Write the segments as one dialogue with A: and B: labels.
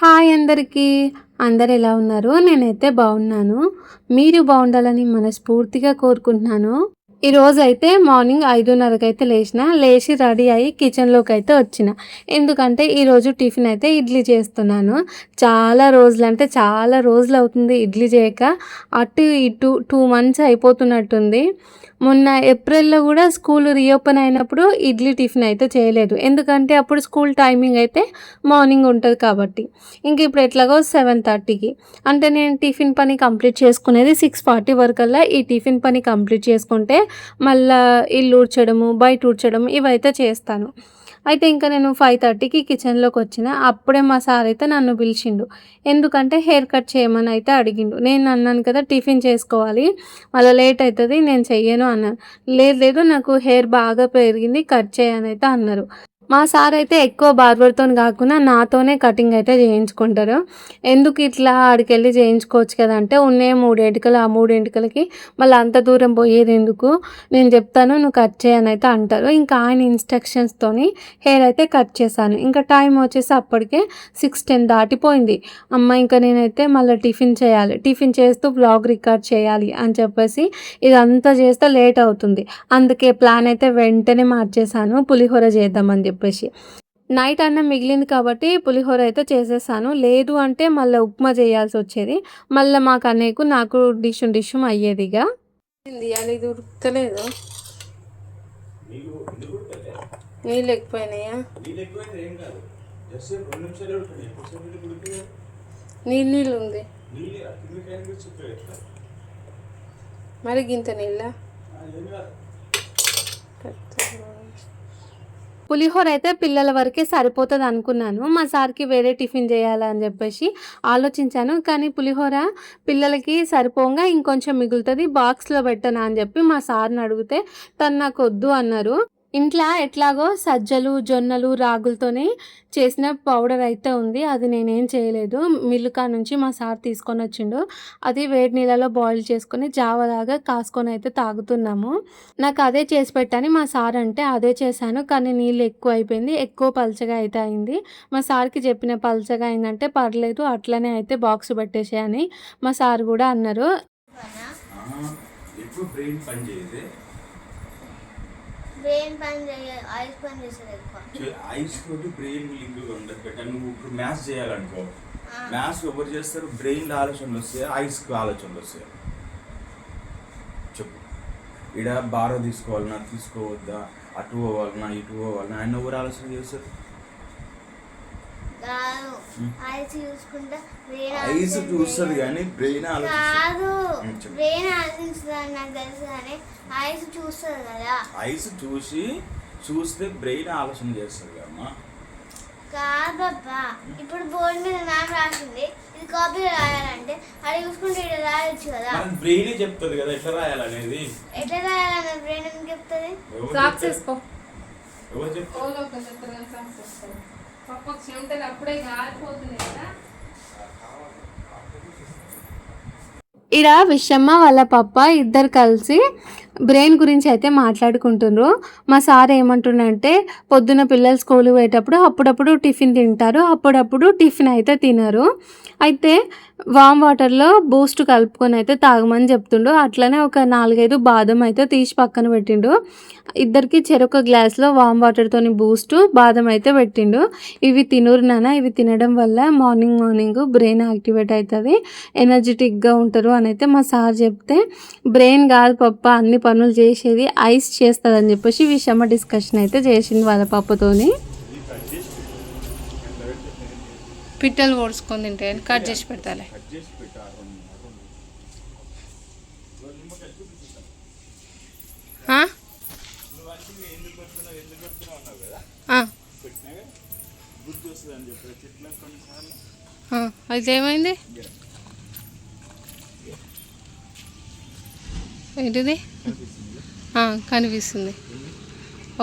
A: Hi అందరికీ. అందరు ఎలా ఉన్నారు? నేనైతే బాగున్నాను. మీరు బాగుండాలని మనస్ఫూర్తిగా కోరుకుంటున్నాను. ఈరోజైతే మార్నింగ్ 5:30కి అయితే లేచి రెడీ అయ్యి కిచెన్లోకి అయితే వచ్చిన. ఎందుకంటే ఈరోజు టిఫిన్ అయితే ఇడ్లీ చేస్తున్నాను. చాలా రోజులు అవుతుంది ఇడ్లీ చేయక. అటు ఇటు 2 మంత్స్ అయిపోతున్నట్టుంది. మొన్న ఏప్రిల్‌లో కూడా స్కూల్ రీఓపెన్ అయినప్పుడు ఇడ్లీ టిఫిన్ అయితే చేయలేదు. ఎందుకంటే అప్పుడు స్కూల్ టైమింగ్ అయితే మార్నింగ్ ఉంటది కాబట్టి. ఇంక ఇప్పుడు ఎట్లాగో 7:30కి అంటే నేను టిఫిన్ పని కంప్లీట్ చేసుకునేది 6:40 వరకల్లా. ఈ టిఫిన్ పని కంప్లీట్ చేసుకుంటే మళ్ళా ఇల్లు ఊడ్చడము, బయట ఊడ్చడం ఇవైతే చేస్తాను. అయితే ఇంకా నేను 5:30కి కిచెన్‌లోకొచ్చిన. అప్పుడే మా సార్ అయితే నన్ను పిలిచిండు. ఎందుకంటే హెయిర్ కట్ చేయమని అయితే అడిగిండు. నేను అన్నాను కదా టిఫిన్ చేసుకోవాలి, మళ్ళా లేట్ అయితది, నేను చెయ్యను అన్నాను. లేదు నాకు హెయిర్ బాగా పెరిగింది, కట్ చేయనైతే అన్నారు. మా సార్ అయితే ఎక్కువ బార్బర్‌తోని గాకుండా నాతోనే కటింగ్ అయితే చేయించుకుంటారు. ఎందుకు ఇట్లా ఆడికెళ్ళి చేయించుకోవచ్చు కదా అంటే, ఉన్నయే 3 ఎంటికలు, ఆ 3 ఎంటికలకి మళ్ళీ అంత దూరం పోయేదెందుకు, నేను చెప్తాను నువ్వు కట్ చేయనైతే అంటారు. ఇంకా ఆయన ఇన్‌స్ట్రక్షన్స్‌తోని హెయిర్ అయితే కట్ చేశాను. ఇంకా టైం వచ్చేసి అప్పటికే 6:10 దాటిపోయింది. అమ్మ ఇంకా నేనైతే మళ్ళీ టిఫిన్ చేయాలి, టిఫిన్ చేస్తూ వ్లాగ్ రికార్డ్ చేయాలి అని చెప్పేసి ఇదంతా చేస్తే లేట్ అవుతుంది. అందుకే ప్లాన్ అయితే వెంటనే మార్చేశాను, పులిహోర చేద్దామని చెప్పేసి. నైట్ అన్నం మిగిలింది కాబట్టి పులిహోర అయితే చేసేసాను. లేదు అంటే మళ్ళీ ఉప్మా చేయాల్సొచ్చేది. మళ్ళీ మా కన్నయ్యకు నాకు డిష్షుమ్ అయ్యేదిగా. అది దొరుకుతలేదు. నీళ్ళు ఎక్కువైనాయా? నీళ్ళు ఉంది మరి గింత నీళ్ళ. పులిహోర అయితే పిల్లల వరకే సరిపోతుంది అనుకున్నాను. మా సార్కి వేరే టిఫిన్ చేయాలని చెప్పేసి ఆలోచించాను. కానీ పులిహోర పిల్లలకి సరిపోగా ఇంకొంచెం మిగులుతుంది, బాక్స్లో పెట్టనా అని చెప్పి మా సార్ని అడిగితే తను నాకు వద్దు అన్నారు. ఇంట్లో ఎట్లాగో సజ్జలు, జొన్నలు, రాగులతోనే చేసిన పౌడర్ అయితే ఉంది. అది నేనేం చేయలేదు. మిల్లు కాడ నుంచి మా సార్ తీసుకొని వచ్చిండు. అది వేడి నీళ్ళలో బాయిల్ చేసుకొని జావలాగా కాసుకొని అయితే తాగుతున్నాము. నాకు అదే చేసి పెట్టని మా సార్ అంటే అదే చేశాను. కానీ నీళ్ళు ఎక్కువ అయిపోయింది, ఎక్కువ పలచగా అయితే అయింది. మా సార్కి చెప్పిన పలచగా అయిందంటే పర్లేదు అట్లనే అయితే బాక్స్ పెట్టేసేయని మా సార్ కూడా అన్నారు.
B: బ్రెయిన్ పని చేయాలి, ఐస్ పని చేసేది ఎక్కువ. ఐస్ తోటి బ్రెయిన్ లింక్ ఉండదు బెటర్. నువ్వు ఇప్పుడు మ్యాథ్స్ చేయాలనుకో, మ్యాథ్స్ ఎవరు చేస్తారు? బ్రెయిన్లో ఆలోచనలు వస్తాయి, ఐస్కి ఆలోచనలు వస్తాయి. చెప్పు, ఇక్కడ బారో తీసుకోవాలన్నా తీసుకోవద్దా, అటు పోవాలన్నా ఇటు పోవాలన్నా ఆయన ఎవరు ఆలోచన చేస్తారు? ఐస్ చూస్తుంది కానీ బ్రెయిన్ కాదు. బ్రెయిన్ ఆలోచించదని నాకు తెలుసు కానీ ఐస్ చూస్తుంది కదా. ఐస్ చూస్తే బ్రెయిన్ ఆలోచన చేస్తుంది కదమ్మా. కాదబ్బా, ఇప్పుడు బోర్డు మీద మ్యామ్ రాసింది, ఇది కాపీ రాయాలంటే అది చూసుకుంటే ఇక్కడ రాయొచ్చు కదా. బ్రెయిన్ చెప్తుంది కదా ఎట్లా రాయాలనేది. ఎట్లా రాయాలనేది బ్రెయిన్ ఎందుకు చెప్తుంది?
A: సాక్స్ వేసుకో.
B: ఎవరు చెప్తారు?
A: అప్పుడే కాలిపోతుంది కదా. ఇడ విషమ్మ వాళ్ళ పప్ప ఇద్దరు కలిసి బ్రెయిన్ గురించి అయితే మాట్లాడుకుంటున్నారు. మా సార్ ఏమంటుండంటే పొద్దున పిల్లలు స్కూల్కి పోయేటప్పుడు అప్పుడప్పుడు టిఫిన్ తింటారు, అప్పుడప్పుడు టిఫిన్ అయితే తినరు. అయితే వామ్ వాటర్లో బూస్ట్ కలుపుకొని అయితే తాగమని చెప్తుండు. అట్లనే ఒక 4-5 బాదం అయితే తీసి పక్కన పెట్టిండు. ఇద్దరికి చెరొక గ్లాస్లో వామ్ వాటర్తోని బూస్ట్, బాదం అయితే పెట్టిండు. ఇవి తినరు నాన్న, ఇవి తినడం వల్ల మార్నింగ్ బ్రెయిన్ యాక్టివేట్ అవుతుంది, ఎనర్జెటిక్గా ఉంటారు అని అయితే మా సార్ చెప్తే, బ్రెయిన్ కాదు పప్ప అన్ని పనులు చేసేది, ఐస్ చేస్తుంది అని చెప్పేసి విషమ డిస్కషన్ అయితే చేసింది వాళ్ళ పప్పతోని. పిట్టలు ఓడుచుకొని తింటే కట్ చేసి పెడతాలే. అయితే ఏమైంది? ఏంటిది? కనిపిస్తుంది.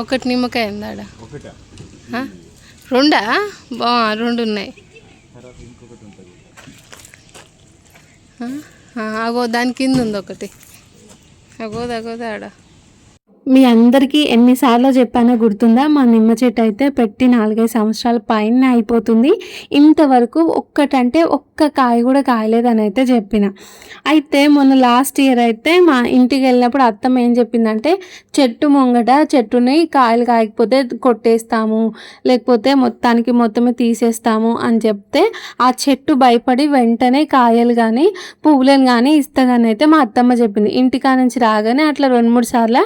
A: ఒకటి నిమ్మకాయ ఉందాడ, రెండా? రెండు ఉన్నాయి. అగో దాని కింద ఉంది ఒకటి, అగోదాడ. మీ అందరికీ ఎన్నిసార్లు చెప్పానో గుర్తుందా? మా నిమ్మ చెట్టు అయితే పెట్టి 4-5 సంవత్సరాల పైన అయిపోతుంది. ఇంతవరకు ఒక్కటంటే ఒక్క కాయ కూడా కాయలేదని అయితే చెప్పిన. అయితే మొన్న లాస్ట్ ఇయర్ అయితే మా ఇంటికి వెళ్ళినప్పుడు అత్తమ్మ ఏం చెప్పిందంటే, చెట్టు ముంగట చెట్టుని కాయలు కాయకపోతే కొట్టేస్తాము, లేకపోతే మొత్తమే తీసేస్తాము అని చెప్తే ఆ చెట్టు భయపడి వెంటనే కాయలు కానీ పువ్వులను కానీ ఇస్తుందని అయితే మా అత్తమ్మ చెప్పింది. ఇంటికా నుంచి రాగానే అట్లా 2-3 సార్లు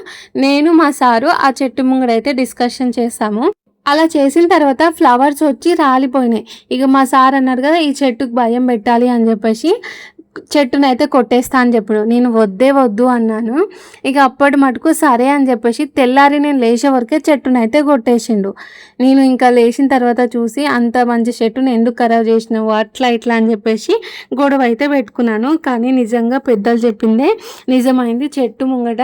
A: నేను మా సారు ఆ చెట్టు ముంగడైతే డిస్కషన్ చేసాము. అలా చేసిన తర్వాత ఫ్లవర్స్ వచ్చి రాలిపోయినాయి. ఇక మా సార్ అన్నారు కదా, ఈ చెట్టుకు భయం పెట్టాలి అని చెప్పేసి చెట్టునైతే కొట్టేస్తా అని చెప్పాడు. నేను వద్దు అన్నాను. ఇక అప్పటి మటుకు సరే అని చెప్పేసి తెల్లారి నేను లేచే వరకే చెట్టునైతే కొట్టేసిండు. నేను ఇంకా లేచిన తర్వాత చూసి, అంత మంచి చెట్టును ఎందుకు ఖరాబ్ చేసినావు అట్లా ఇట్లా అని చెప్పేసి గొడవ అయితే పెట్టుకున్నాను. కానీ నిజంగా పెద్దలు చెప్పిందే నిజమైంది. చెట్టు ముంగట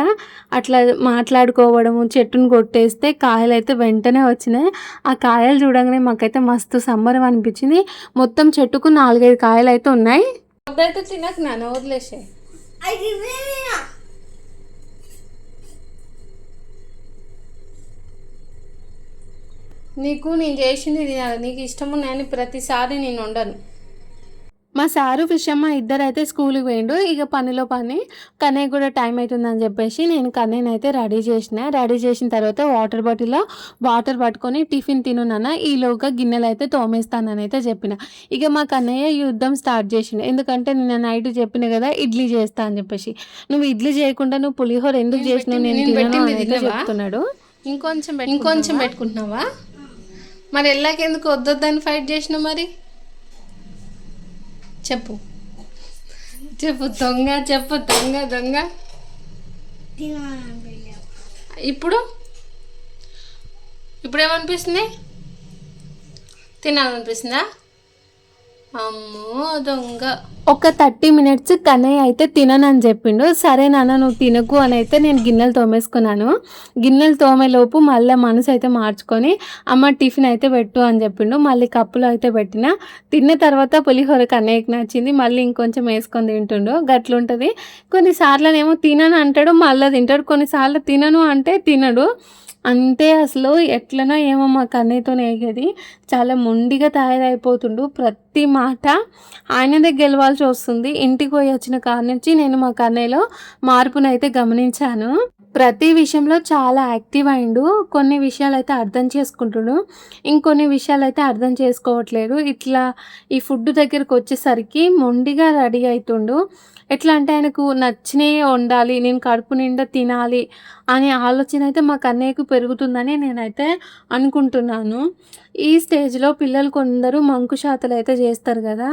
A: అట్లా మాట్లాడుకోవడము, చెట్టును కొట్టేస్తే కాయలు అయితే వెంటనే వచ్చినాయి. ఆ కాయలు చూడగానే మాకైతే మస్తు సంబరం అనిపించింది. మొత్తం చెట్టుకు 4-5 కాయలు అయితే ఉన్నాయి. వద్దైతే తినకు నాన్న, వదిలేసే. నీకు నేను చేసింది తినాలి, నీకు ఇష్టం ఉన్నాయని ప్రతిసారి నేను ఉండను. మా సారు విషయమ్మ ఇద్దరైతే స్కూల్కి పోయిండు. ఇక పనిలో పని కన్నయ్య కూడా టైం అవుతుందని చెప్పేసి నేను కన్నయ్యని అయితే రెడీ చేసిన తర్వాత వాటర్ బాటిల్లో వాటర్ పట్టుకొని టిఫిన్ తినున్నాను, ఈలోగా గిన్నెలు అయితే తోమేస్తానని అయితే చెప్పిన. ఇక మా కన్నయ్య యుద్ధం స్టార్ట్ చేసిండు. ఎందుకంటే నేను నైట్ చెప్పిన కదా ఇడ్లీ చేస్తా అని చెప్పేసి, నువ్వు ఇడ్లీ చేయకుండా నువ్వు పులిహోర ఎందుకు చేసినావు, నేను తినను అని అయితే చెప్తున్నాడు. ఇంకొంచెం పెట్టుకుంటున్నావా? మరి ఎల్లాకెందుకు వద్దొద్దని ఫైట్ చేసినావు? మరి చెప్పు దొంగ. ఇప్పుడు ఏమనిపిస్తుంది? తినాలనిపిస్తుందా? అమ్మో దొంగ. ఒక 30 minutes కన్నయ్య అయితే తిననని చెప్పిండు. సరే నాన్న నువ్వు తినకు అని అయితే నేను గిన్నెలు తోమేసుకున్నాను. గిన్నెలు తోమేలోపు మళ్ళీ మనసు అయితే మార్చుకొని అమ్మ టిఫిన్ అయితే పెట్టు అని చెప్పిండు. మళ్ళీ కప్పులో అయితే పెట్టిన. తిన్న తర్వాత పులిహోర కన్నయ్యకి నచ్చింది, మళ్ళీ ఇంకొంచెం వేసుకొని తింటుండు. గట్లుంటుంది. కొన్నిసార్లునేమో తినను అంటాడు, మళ్ళీ తింటాడు. కొన్నిసార్లు తినను అంటే తినడు. అంతే, అసలు ఎట్లనో ఏమో మా కన్నయ్యతో నేగేది. చాలా మొండిగా తయారైపోతుండు. ప్రతి మాట ఆయనదే గెలవాల్సి వస్తుంది. ఇంటికి పోయి వచ్చిన కాడ నుంచి నేను మా కన్నయ్యలో మార్పునైతే గమనించాను. ప్రతి విషయంలో చాలా యాక్టివ్ అయిండు. కొన్ని విషయాలు అయితే అర్థం చేసుకుంటుడు, ఇంకొన్ని విషయాలు అయితే అర్థం చేసుకోవట్లేదు. ఇట్లా ఈ ఫుడ్ దగ్గరకు వచ్చేసరికి మొండిగా రెడీ అవుతుండు. ఎట్లా అంటే ఆయనకు నచ్చినవి వండాలి, నేను కడుపు నిండా తినాలి అనే ఆలోచన అయితే మా కన్నయ్యకు పెరుగుతుందని నేనైతే అనుకుంటున్నాను. ఈ స్టేజ్లో పిల్లలు కొందరు మంకుషాతలు అయితే చేస్తారు కదా,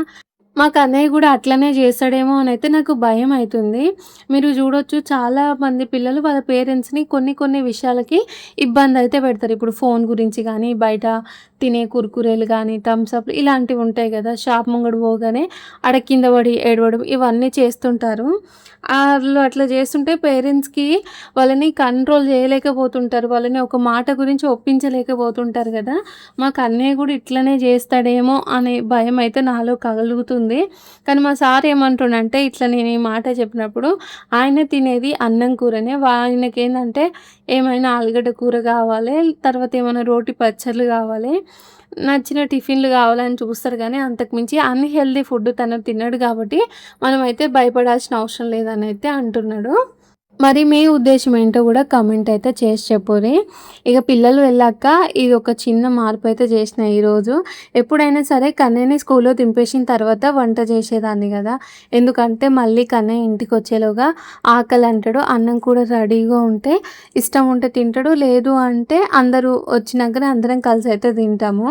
A: మా కన్నయ్య కూడా అట్లనే చేస్తాడేమో అని అయితే నాకు భయం అవుతుంది. మీరు చూడొచ్చు, చాలామంది పిల్లలు వాళ్ళ పేరెంట్స్ని కొన్ని విషయాలకి ఇబ్బంది అయితే పెడతారు. ఇప్పుడు ఫోన్ గురించి కానీ, బయట తినే కుర్కురేలు కానీ, థమ్స్అప్ ఇలాంటివి ఉంటాయి కదా, షాప్ ముంగడు పోగానే ఆడ కింద పడి ఏడవడం ఇవన్నీ చేస్తుంటారు. వాళ్ళు అట్లా చేస్తుంటే పేరెంట్స్కి వాళ్ళని కంట్రోల్ చేయలేకపోతుంటారు, వాళ్ళని ఒక మాట గురించి ఒప్పించలేకపోతుంటారు కదా. మా కన్నయ్య కూడా ఇట్లనే చేస్తాడేమో అనే భయం అయితే నాలో కలుగుతుంది. కానీ మా సార్ ఏమంటుండంటే, ఇట్లా నేను ఈ మాట చెప్పినప్పుడు ఆయన తినేది అన్నం కూరనే, ఆయనకి ఏంటంటే ఏమైనా ఆలుగడ్డ కూర కావాలి, తర్వాత ఏమైనా రోటి పచ్చళ్ళు కావాలి, నచ్చిన టిఫిన్లు కావాలని చూస్తారు. కానీ అంతకుమించి అన్హెల్దీ ఫుడ్ తను తిన్నాడు కాబట్టి మనమైతే భయపడాల్సిన అవసరం లేదని అయితే అంటున్నాడు. మరి మీ ఉద్దేశం ఏంటో కూడా కామెంట్ అయితే చేసి చెప్పుర్రి. ఇక పిల్లలు వెళ్ళాక ఇది ఒక చిన్న మార్పు అయితే చేసిన ఈరోజు. ఎప్పుడైనా సరే కన్నయ్యని స్కూల్లో దింపేసిన తర్వాత వంట చేసేదాన్ని కదా, ఎందుకంటే మళ్ళీ కన్నయ్య ఇంటికి వచ్చేలోగా ఆకలి అంటాడు. అన్నం కూడా రెడీగా ఉంటే ఇష్టం ఉంటే తింటాడు, లేదు అంటే అందరూ వచ్చినాకనే అందరం కలిసి అయితే తింటాము.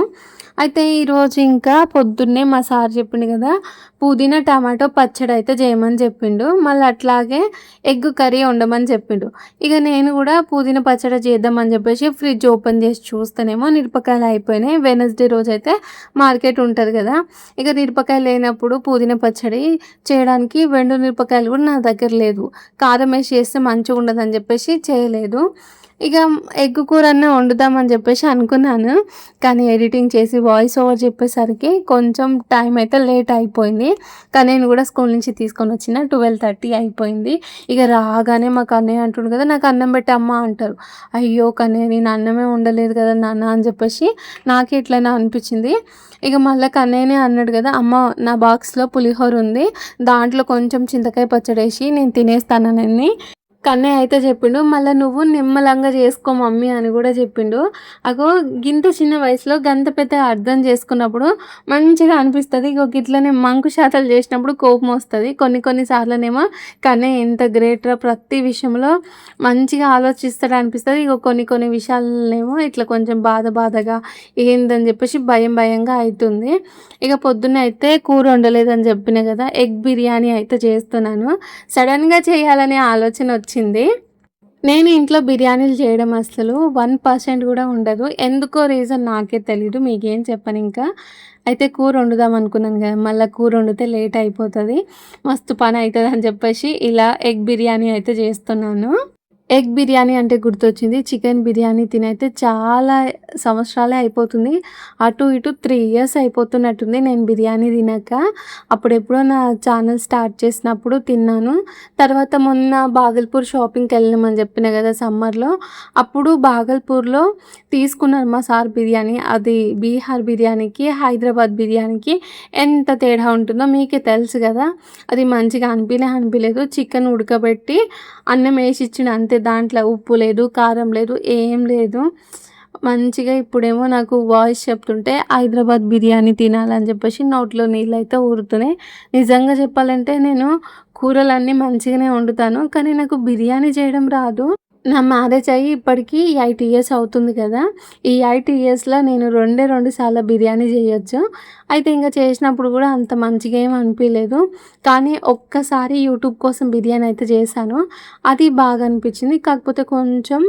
A: అయితే ఈరోజు ఇంకా పొద్దున్నే మా సార్ చెప్పిండు కదా, పుదీనా టమాటో పచ్చడి అయితే చేయమని చెప్పిండు. మళ్ళీ అట్లాగే ఎగ్ కర్రీ వండమని చెప్పిండు. ఇక నేను కూడా పుదీనా పచ్చడి చేద్దామని చెప్పేసి ఫ్రిడ్జ్ ఓపెన్ చేసి చూస్తేనేమో మిరపకాయలు అయిపోయినాయి. వెనస్డే రోజు అయితే మార్కెట్ ఉంటుంది కదా, ఇక మిరపకాయలు లేనప్పుడు పుదీనా పచ్చడి చేయడానికి మిరపకాయలు కూడా నా దగ్గర లేదు. కారం వేసి చేస్తే మంచిగా ఉండదని చెప్పేసి చేయలేదు. ఇక ఎగ్ కూరనే వండుదామని చెప్పేసి అనుకున్నాను. కానీ ఎడిటింగ్ చేసి వాయిస్ ఓవర్ చెప్పేసరికి కొంచెం టైం అయితే లేట్ అయిపోయింది. కానీ నేను కూడా స్కూల్ నుంచి తీసుకొని వచ్చిన 12:30 అయిపోయింది. ఇక రాగానే మా కన్నయ్య అంటుండు కదా, నాకు అన్నం పెట్టి అమ్మ అంటారు. అయ్యో కన్నయ్య, నేను అన్నమే ఉండలేదు కదా నాన్న అని చెప్పేసి నాకే ఇట్లనే అనిపించింది. ఇక మళ్ళీ కన్నయ్యనే అన్నాడు కదా, అమ్మ నా బాక్స్లో పులిహోర ఉంది, దాంట్లో కొంచెం చింతకాయ పచ్చడి వేసి నేను తినేస్తానని కన్నయ్య అయితే చెప్పిండు. మళ్ళీ నువ్వు నిమ్మలంగా చేసుకో మమ్మీ అని కూడా చెప్పిండు. అగో గింత చిన్న వయసులో గంత పెద్ద అర్థం చేసుకున్నప్పుడు మంచిగా అనిపిస్తుంది. ఇగో గిట్లనే మంకు శాతలు చేసినప్పుడు కోపం వస్తుంది. కొన్ని సార్లనేమో కన్నయ్య ఎంత గ్రేట్రా, ప్రతి విషయంలో మంచిగా ఆలోచిస్తాడు అనిపిస్తుంది. ఇగో కొన్ని విషయాలనేమో ఇట్లా కొంచెం బాధగా ఏందని చెప్పేసి భయంగా అవుతుంది. ఇక పొద్దున్న అయితే కూర వండలేదని చెప్పిన కదా, ఎగ్ బిర్యానీ అయితే చేస్తున్నాను. సడన్గా చేయాలనే ఆలోచన వచ్చింది. నేను ఇంట్లో బిర్యానీలు చేయడం అసలు 1% కూడా ఉండదు. ఎందుకో రీజన్ నాకే తెలీదు, మీకేం చెప్పను ఇంకా. అయితే కూర వండుదాం అనుకున్నాను కదా, మళ్ళీ కూర వండితే లేట్ అయిపోతుంది, మస్తు పని అవుతుంది అని చెప్పేసి ఇలా ఎగ్ బిర్యానీ అయితే చేస్తున్నాను. ఎగ్ బిర్యానీ అంటే గుర్తొచ్చింది, చికెన్ బిర్యానీ తినైతే చాలా సంవత్సరాలే అయిపోతుంది. అటు ఇటు 3 ఇయర్స్ అయిపోతున్నట్టుంది నేను బిర్యానీ తినక. అప్పుడెప్పుడో నా ఛానల్ స్టార్ట్ చేసినప్పుడు తిన్నాను. తర్వాత మొన్న బాగల్పూర్ షాపింగ్కి వెళ్ళినామని చెప్పిన కదా సమ్మర్లో, అప్పుడు బాగల్పూర్లో తీసుకున్నారు మా సార్ బిర్యానీ. అది బీహార్ బిర్యానీకి హైదరాబాద్ బిర్యానీకి ఎంత తేడా ఉంటుందో మీకే తెలుసు కదా. అది మంచిగా అనిపించలేదు. చికెన్ ఉడకబెట్టి అన్నం వేసి ఇచ్చిన అంతే, దాంట్లో ఉప్పు లేదు, కారం లేదు, ఏం లేదు. మంచిగా ఇప్పుడేమో నాకు వాయిస్ చెప్తుంటే హైదరాబాద్ బిర్యానీ తినాలని చెప్పేసి నోట్లో నీళ్ళు అయితే ఊరుతున్నాయి. నిజంగా చెప్పాలంటే నేను కూరలన్నీ మంచిగానే వండుతాను, కానీ నాకు బిర్యానీ చేయడం రాదు. నా మ్యారేజ్ అయ్యి ఇప్పటికి 8 ఇయర్స్ అవుతుంది కదా. ఈ 8 ఇయర్స్లో నేను 2 సార్లు బిర్యానీ చేయొచ్చు. అయితే ఇంకా చేసినప్పుడు కూడా అంత మంచిగా ఏం అనిపించలేదు. కానీ ఒక్కసారి యూట్యూబ్ కోసం బిర్యానీ అయితే చేశాను, అది బాగా అనిపించింది. కాకపోతే కొంచెం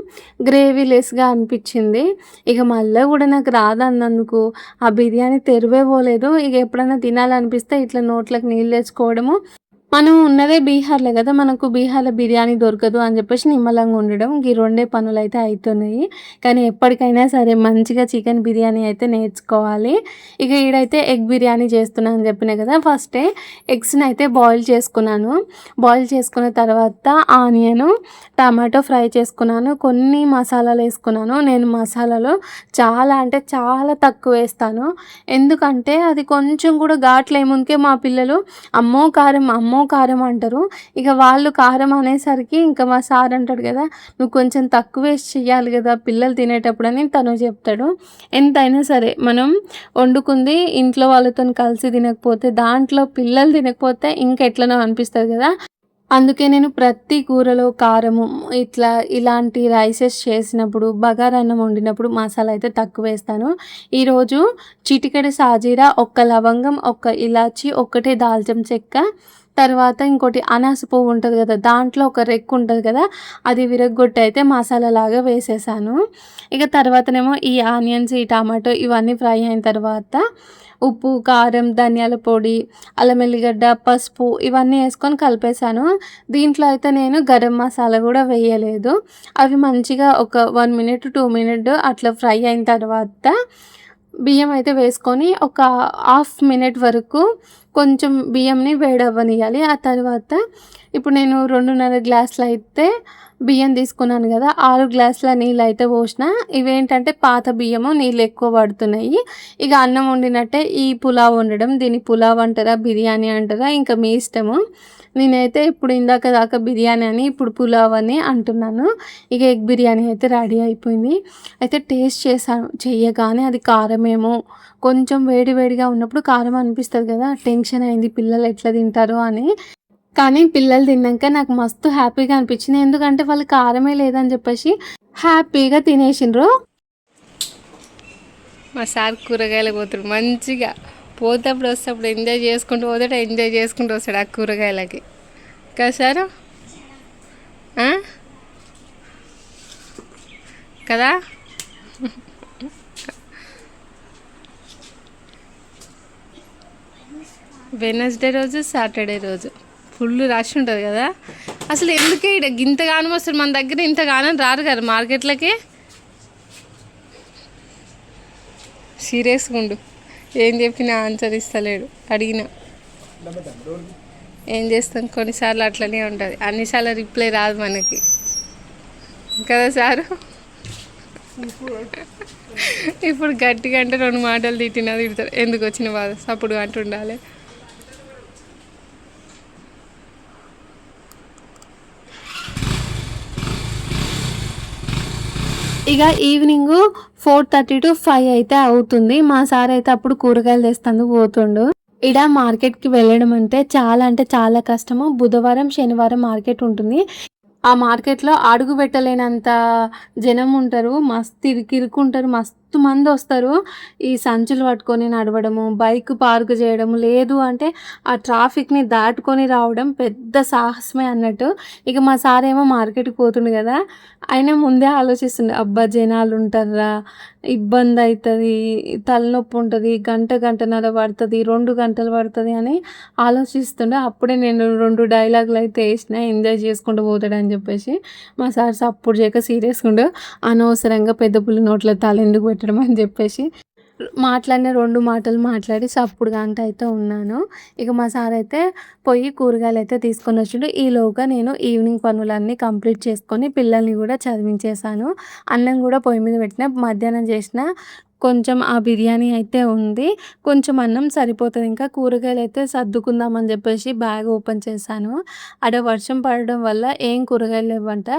A: గ్రేవీ లెస్గా అనిపించింది. ఇక మళ్ళీ కూడా నాకు రాదన్నందుకు ఆ బిర్యానీ తెరువే పోలేదు. ఇక ఎప్పుడైనా తినాలనిపిస్తే ఇట్లా నోట్లోకి నీళ్ళు తెచ్చుకోవడము. మనం ఉన్నదే బీహార్లో కదా, మనకు బీహార్లో బిర్యానీ దొరకదు అని చెప్పేసి నిమ్మలంగా ఉండడం, ఈ 2 పనులు అయితే అవుతున్నాయి. కానీ ఎప్పటికైనా సరే మంచిగా చికెన్ బిర్యానీ అయితే నేర్చుకోవాలి. ఇక ఈడైతే ఎగ్ బిర్యానీ చేస్తున్నాను అని చెప్పిన కదా, ఫస్టే ఎగ్స్ని అయితే బాయిల్ చేసుకున్నాను. బాయిల్ చేసుకున్న తర్వాత ఆనియన్, టమాటో ఫ్రై చేసుకున్నాను. కొన్ని మసాలాలు వేసుకున్నాను. నేను మసాలాలో చాలా అంటే చాలా తక్కువ వేస్తాను, ఎందుకంటే అది కొంచెం కూడా ఘాట్లు ఏముందుకే మా పిల్లలు అమ్మో కారం అంటారు. ఇక వాళ్ళు కారం అనేసరికి ఇంకా మా సార్ అంటాడు కదా, నువ్వు కొంచెం తక్కువ వేసి చెయ్యాలి కదా పిల్లలు తినేటప్పుడు అని తను చెప్తాడు. ఎంతైనా సరే మనం వండుకుంది ఇంట్లో వాళ్ళతో కలిసి తినకపోతే, దాంట్లో పిల్లలు తినకపోతే ఇంకెట్లనో అనిపిస్తుంది కదా. అందుకే నేను ప్రతి కూరలో కారము ఇలాంటి రైసెస్ చేసినప్పుడు, బగారన్నం వండినప్పుడు మసాలా అయితే తక్కువ వేస్తాను. ఈరోజు చిటికెడు సాజీరా, 1 లవంగం, 1 ఇలాచి, 1 దాల్చిన చెక్క, తర్వాత ఇంకోటి అనాస పువ్వు ఉంటుంది కదా, దాంట్లో ఒక రెక్కు ఉంటుంది కదా, అది విరగ్గొట్టి అయితే మసాలా లాగా వేసేసాను. ఇక తర్వాతనేమో ఈ ఆనియన్స్, ఈ టమాటో ఇవన్నీ ఫ్రై అయిన తర్వాత ఉప్పు, కారం, ధనియాల పొడి, అల్లం ఎల్లిగడ్డ, పసుపు ఇవన్నీ వేసుకొని కలిపేసాను. దీంట్లో అయితే నేను గరం మసాలా కూడా వేయలేదు. అవి మంచిగా ఒక 1 మినిట్ 2 మినిట్ అట్లా ఫ్రై అయిన తర్వాత బియ్యం అయితే వేసుకొని ఒక 1/2 మినిట్ వరకు కొంచెం బియ్యంని వేడవ్వనియాలి. ఆ తర్వాత ఇప్పుడు నేను 2.5 గ్లాసులు అయితే బియ్యం తీసుకున్నాను కదా, 6 గ్లాసుల నీళ్ళు అయితే పోసిన. ఇవేంటంటే పాత బియ్యము, నీళ్ళు ఎక్కువ పడుతున్నాయి. ఇక అన్నం వండినట్టే ఈ పులావ్ వండడం, దీన్ని పులావ్ అంటారా బిర్యానీ అంటారా ఇంకా మీ ఇష్టము. నేనైతే ఇప్పుడు ఇందాక దాకా బిర్యానీ అని ఇప్పుడు పులావ్ అని అంటున్నాను. ఇక ఎగ్ బిర్యానీ అయితే రెడీ అయిపోయింది. అయితే టేస్ట్ చేశాను, చెయ్యగానే అది కారమేమో, కొంచెం వేడిగా ఉన్నప్పుడు కారం అనిపిస్తుంది కదా, టెన్షన్ అయింది పిల్లలు ఎట్లా తింటారో అని. కానీ పిల్లలు తిన్నాక నాకు మస్తు హ్యాపీగా అనిపించింది, ఎందుకంటే వాళ్ళు కారమే లేదని చెప్పేసి హ్యాపీగా తినేసిండ్రు. మా సార్ కూరగాయలు పోతాడు మంచిగా, పోతేప్పుడు వస్తేప్పుడు ఎంజాయ్ చేసుకుంటూ వస్తాడు ఆ కూరగాయలకి కదా సారు కదా. వెనస్డే రోజు, సాటర్డే రోజు ఫుల్ రష్ ఉంటుంది కదా, అసలు ఎందుకే ఇక్కడ ఇంతగానం వస్తారు మన దగ్గర, ఇంతగానం రారు కదా మార్కెట్లకి. సీరియస్గా ఉండు, ఏం చెప్పినా ఆన్సర్ ఇస్తలేడు. అడిగిన ఏం చేస్తాం, కొన్నిసార్లు అట్లనే ఉంటుంది, అన్నిసార్లు రిప్లై రాదు మనకి కదా సారు. ఇప్పుడు గట్టిగా అంటే 2 మాటలు తిట్టినా తిడతారు, ఎందుకు వచ్చిన బాధ అప్పుడు అంటుండాలి. ఇక ఈవినింగ్ 4:30 to 5 అయితే అవుతుంది. మా సార్ అయితే అప్పుడు కూరగాయలు తెస్తాను పోతుండు. ఇడ మార్కెట్కి వెళ్ళడం అంటే చాలా కష్టము. బుధవారం శనివారం మార్కెట్ ఉంటుంది. ఆ మార్కెట్లో అడుగు పెట్టలేనంత జనం ఉంటారు, మస్తు ఇరుకుంటారు, మస్తు మంది వస్తారు. ఈ సంచులు పట్టుకొని నడవడము, బైక్ పార్క్ చేయడము, లేదు అంటే ఆ ట్రాఫిక్ని దాటుకొని రావడం పెద్ద సాహసమే అన్నట్టు. ఇక మా సార్ ఏమో మార్కెట్కి పోతుండు కదా, ఆయన ముందే ఆలోచిస్తుండే, అబ్బా జనాలు ఉంటారా, ఇబ్బంది అవుతుంది, తలనొప్పి ఉంటుంది, గంటన్నర పడుతుంది, 2 గంటలు పడుతుంది అని ఆలోచిస్తుండే. అప్పుడే నేను 2 డైలాగులు అయితే వేసిన, ఎంజాయ్ చేసుకుంటూ పోతాడని చెప్పేసి. మా సార్ సప్పుడు చేయక సీరియస్గా ఉండు, అనవసరంగా పెద్ద పుల్లి నోట్లో తల ఎందుకు పెట్టడం అని చెప్పేసి మాట్లాడిన 2 మాటలు మాట్లాడి సప్పుడు గంట అయితే ఉన్నాను. ఇక మా సార్ అయితే పోయి కూరగాయలు అయితే తీసుకొని వచ్చిండు. ఈలోగా నేను ఈవినింగ్ పనులన్నీ కంప్లీట్ చేసుకొని పిల్లల్ని కూడా చదివించేసాను. అన్నం కూడా పొయ్యి మీద పెట్టిన, మధ్యాహ్నం చేసిన కొంచెం ఆ బిర్యానీ అయితే ఉంది, కొంచెం అన్నం సరిపోతుంది. ఇంకా కూరగాయలు అయితే సర్దుకుందామని చెప్పేసి బ్యాగ్ ఓపెన్ చేశాను. ఆడ వర్షం పడడం వల్ల ఏం కూరగాయలు లేవంట.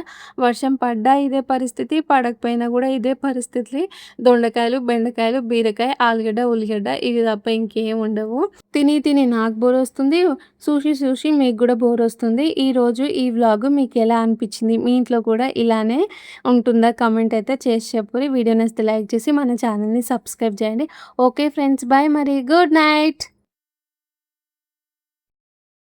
A: వర్షం పడ్డా ఇదే పరిస్థితి, పడకపోయినా కూడా ఇదే పరిస్థితి. దొండకాయలు, బెండకాయలు, బీరకాయ, ఆలుగడ్డ, ఉల్లిగడ్డ ఇవి తప్ప ఇంకేం ఉండవు. తిని నాకు బోర్ వస్తుంది, చూసి మీకు కూడా బోర్ వస్తుంది. ఈరోజు ఈ వ్లాగ్ మీకు ఎలా అనిపించింది, మీ ఇంట్లో కూడా ఇలానే ఉంటుందా, కమెంట్ అయితే చేసి చెప్పుర్రి. వీడియో నచ్చితే లైక్ చేసి మన ఛానల్ని సబ్స్క్రైబ్ చేయండి. ఓకే ఫ్రెండ్స్, బాయ్, మరి గుడ్ నైట్.